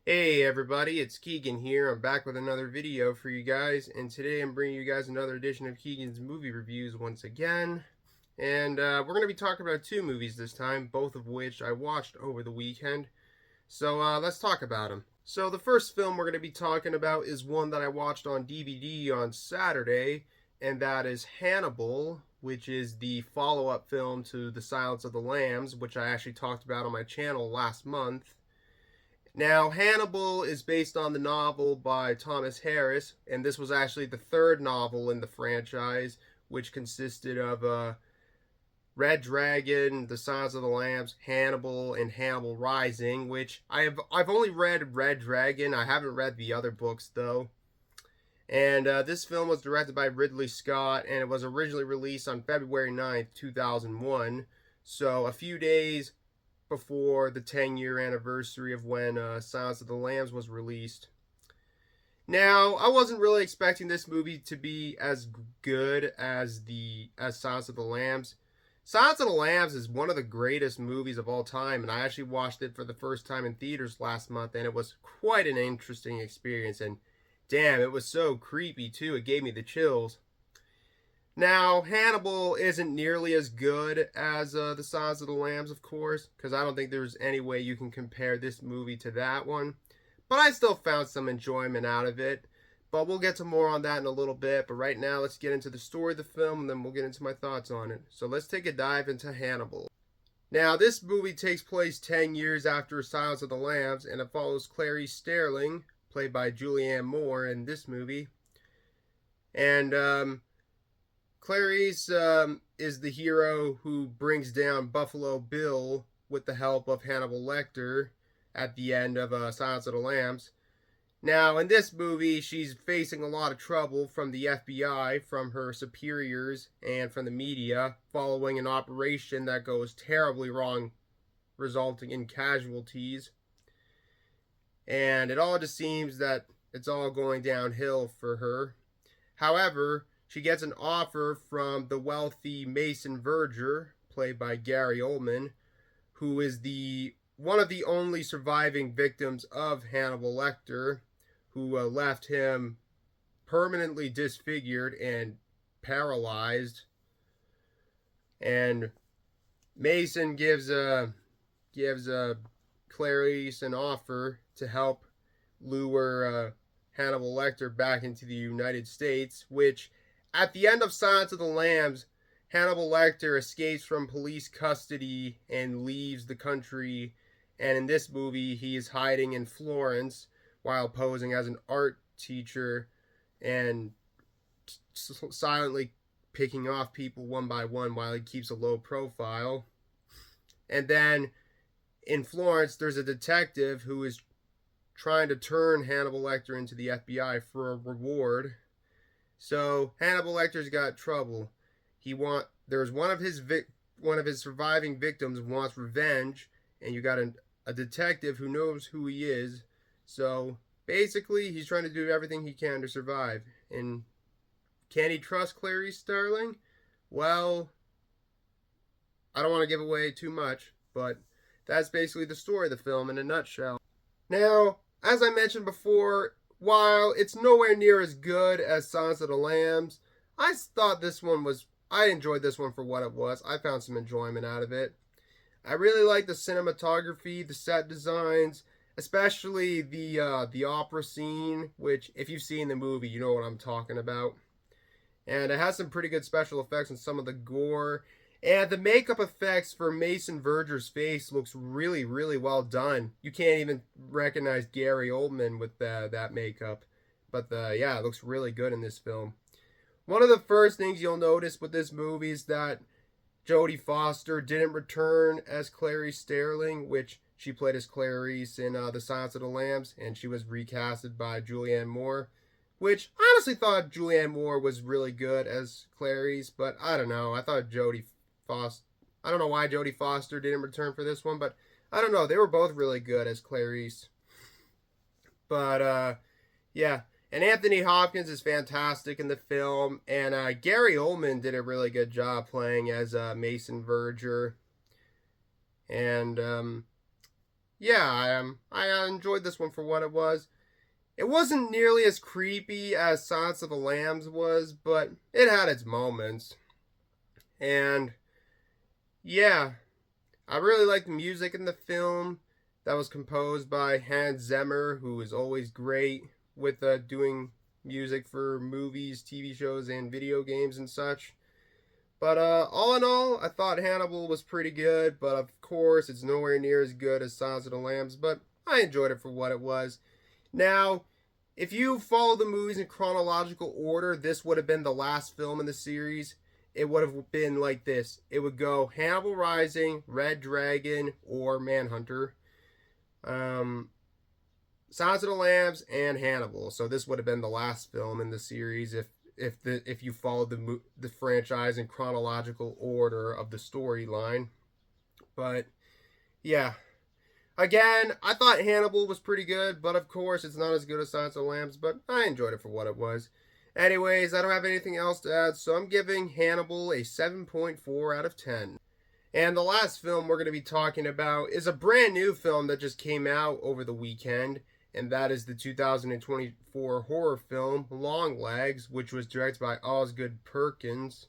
Hey everybody, it's Keegan here. I'm back with another video for you guys, and today I'm bringing you guys another edition of Keegan's movie reviews once again. And we're going to be talking about two movies this time, both of which I watched over the weekend. So let's talk about them. So the first film we're going to be talking about is one that I watched on DVD on Saturday, and that is Hannibal, which is the follow-up film to The Silence of the Lambs, which I actually talked about on my channel last month. Now, Hannibal is based on the novel by Thomas Harris, and this was actually the third novel in the franchise, which consisted of Red Dragon, The Silence of the Lambs, Hannibal, and Hannibal Rising. Which I've only read Red Dragon. I haven't read the other books though. And this film was directed by Ridley Scott, and it was originally released on February 9th, 2001. So a few days before the 10-year anniversary of when Silence of the Lambs was released. Now, I wasn't really expecting this movie to be as good as Silence of the Lambs. Silence of the Lambs is one of the greatest movies of all time, and I actually watched it for the first time in theaters last month, and it was quite an interesting experience. And damn, it was so creepy too. It gave me the chills. Now, Hannibal isn't nearly as good as The Silence of the Lambs, of course, because I don't think there's any way you can compare this movie to that one. But I still found some enjoyment out of it. But we'll get to more on that in a little bit. But right now, let's get into the story of the film, and then we'll get into my thoughts on it. So let's take a dive into Hannibal. Now, this movie takes place 10 years after Silence of the Lambs, and it follows Clarice Starling, played by Julianne Moore in this movie. And, Clarice is the hero who brings down Buffalo Bill with the help of Hannibal Lecter at the end of Silence of the Lambs. Now, in this movie, she's facing a lot of trouble from the FBI, from her superiors, and from the media, following an operation that goes terribly wrong, resulting in casualties. And it all just seems that it's all going downhill for her. However, she gets an offer from the wealthy Mason Verger, played by Gary Oldman, who is one of the only surviving victims of Hannibal Lecter, who left him permanently disfigured and paralyzed. And Mason gives Clarice an offer to help lure Hannibal Lecter back into the United States, which at the end of Silence of the Lambs, Hannibal Lecter escapes from police custody and leaves the country, and in this movie he is hiding in Florence while posing as an art teacher and silently picking off people one by one while he keeps a low profile. And then in Florence, there's a detective who is trying to turn Hannibal Lecter into the FBI for a reward. So Hannibal Lecter's got trouble. There's one of his surviving victims wants revenge, and you got a detective who knows who he is. So basically, he's trying to do everything he can to survive. And can he trust Clarice Starling? Well, I don't want to give away too much, but that's basically the story of the film in a nutshell. Now, as I mentioned before, while it's nowhere near as good as Silence of the Lambs, I enjoyed this one for what it was. I found some enjoyment out of it. I really like the cinematography, the set designs, especially the opera scene, which if you've seen the movie, you know what I'm talking about. And it has some pretty good special effects and some of the gore. And the makeup effects for Mason Verger's face looks really, really well done. You can't even recognize Gary Oldman with that makeup. But yeah, it looks really good in this film. One of the first things you'll notice with this movie is that Jodie Foster didn't return as Clarice Starling, which she played as Clarice in The Silence of the Lambs, and she was recasted by Julianne Moore, which I honestly thought Julianne Moore was really good as Clarice, but I don't know. I thought I don't know why Jodie Foster didn't return for this one, but I don't know. They were both really good as Clarice. But, yeah. And Anthony Hopkins is fantastic in the film. And Gary Oldman did a really good job playing as Mason Verger. And yeah, I enjoyed this one for what it was. It wasn't nearly as creepy as Silence of the Lambs was, but it had its moments. And yeah, I really like the music in the film that was composed by Hans Zimmer, who is always great with doing music for movies, TV shows, and video games and such. But all in all, I thought Hannibal was pretty good, but of course, it's nowhere near as good as Silence of the Lambs, but I enjoyed it for what it was. Now, if you follow the movies in chronological order, this would have been the last film in the series. It would have been like this. It would go Hannibal Rising, Red Dragon, or Manhunter, um, Silence of the Lambs, and Hannibal. So this would have been the last film in the series if you followed the franchise in chronological order of the storyline. But yeah, again, I thought Hannibal was pretty good, but of course, it's not as good as Silence of the Lambs, but I enjoyed it for what it was. Anyways, I don't have anything else to add, so I'm giving Hannibal a 7.4 out of 10. And the last film we're going to be talking about is a brand new film that just came out over the weekend, and that is the 2024 horror film Longlegs, which was directed by Osgood Perkins.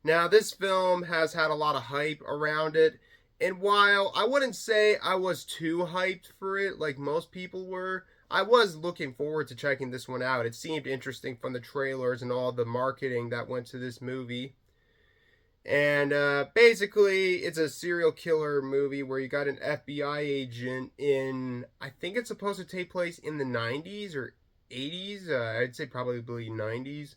Now, this film has had a lot of hype around it, and while I wouldn't say I was too hyped for it like most people were, I was looking forward to checking this one out. It seemed interesting from the trailers and all the marketing that went to this movie. And basically, it's a serial killer movie where you got an FBI agent in, I think it's supposed to take place in the 90s or 80s. I'd say probably 90s.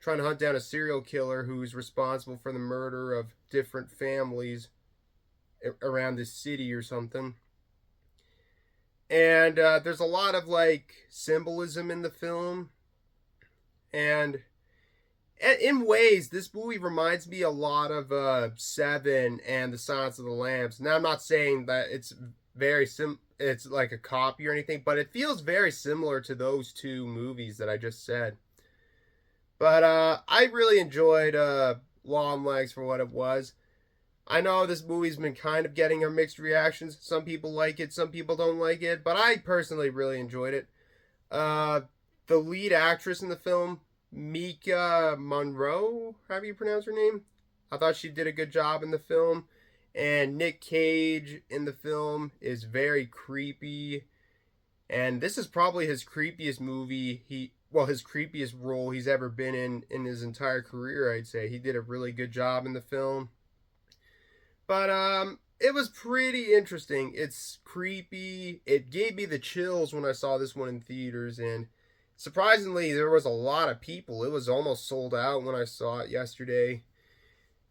Trying to hunt down a serial killer who's responsible for the murder of different families around this city or something. And there's a lot of like symbolism in the film, and in ways this movie reminds me a lot of Seven and The Silence of the Lambs. Now I'm not saying that it's it's like a copy or anything, but it feels very similar to those two movies that I just said. But I really enjoyed Longlegs for what it was. I know this movie's been kind of getting a mixed reactions. Some people like it, some people don't like it, but I personally really enjoyed it. Uh, the lead actress in the film, Mika Monroe, how do you pronounce her name? I thought she did a good job in the film. And Nick Cage in the film is very creepy. And this is probably his creepiest movie his creepiest role he's ever been in his entire career, I'd say. He did a really good job in the film. But it was pretty interesting. It's creepy. It gave me the chills when I saw this one in theaters, and surprisingly, there was a lot of people. It was almost sold out when I saw it yesterday.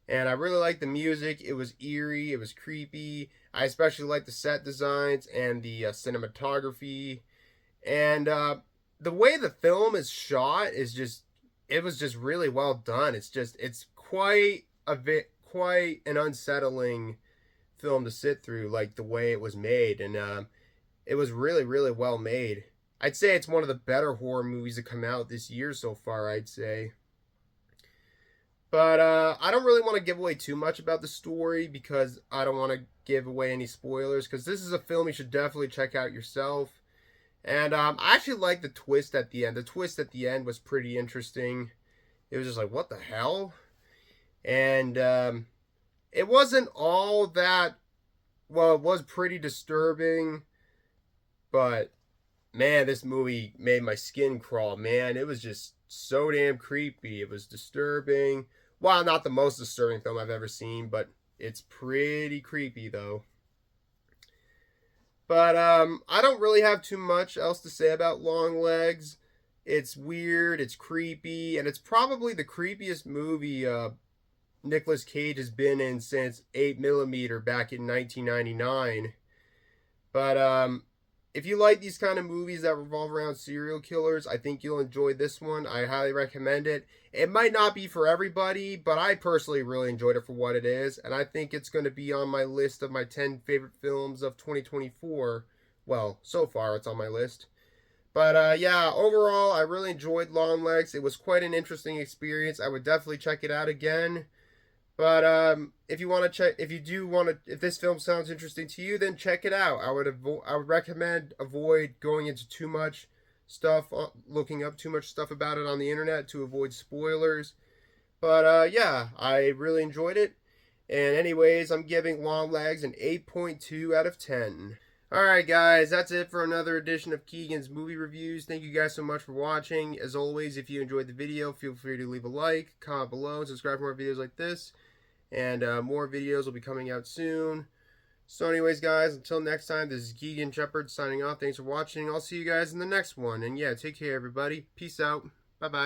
And I really liked the music. It was eerie. It was creepy. I especially liked the set designs and the cinematography. And the way the film is shot is it was just really well done. It's quite an unsettling film to sit through, like the way it was made, and it was really, really well made. I'd say it's one of the better horror movies to come out this year so far, I'd say. But I don't really want to give away too much about the story because I don't want to give away any spoilers, because this is a film you should definitely check out yourself. And I actually like the twist at the end. The twist at the end was pretty interesting. It was just like, what the hell? And it wasn't all that, well, it was pretty disturbing, but man, this movie made my skin crawl, man. It was just so damn creepy. It was disturbing. Well, not the most disturbing film I've ever seen, but it's pretty creepy, though. But I don't really have too much else to say about Longlegs. It's weird, it's creepy, and it's probably the creepiest movie Nicolas Cage has been in since 8mm back in 1999. But if you like these kind of movies that revolve around serial killers, I think you'll enjoy this one. I highly recommend it. It might not be for everybody, but I personally really enjoyed it for what it is, and I think it's going to be on my list of my 10 favorite films of 2024. Well, so far it's on my list. But yeah, overall, I really enjoyed Longlegs. It was quite an interesting experience. I would definitely check it out again. But if you want to check, if you do want to, if this film sounds interesting to you, then check it out. I would recommend avoid going into too much stuff, looking up too much stuff about it on the internet to avoid spoilers. But yeah, I really enjoyed it. And anyways, I'm giving Longlegs an 8.2 out of 10. Alright guys, that's it for another edition of Keagan's Movie Reviews. Thank you guys so much for watching. As always, if you enjoyed the video, feel free to leave a like, comment below, and subscribe for more videos like this. And more videos will be coming out soon. So anyways guys, until next time, this is Keagan Shepard signing off. Thanks for watching. I'll see you guys in the next one. And yeah, take care everybody. Peace out. Bye-bye.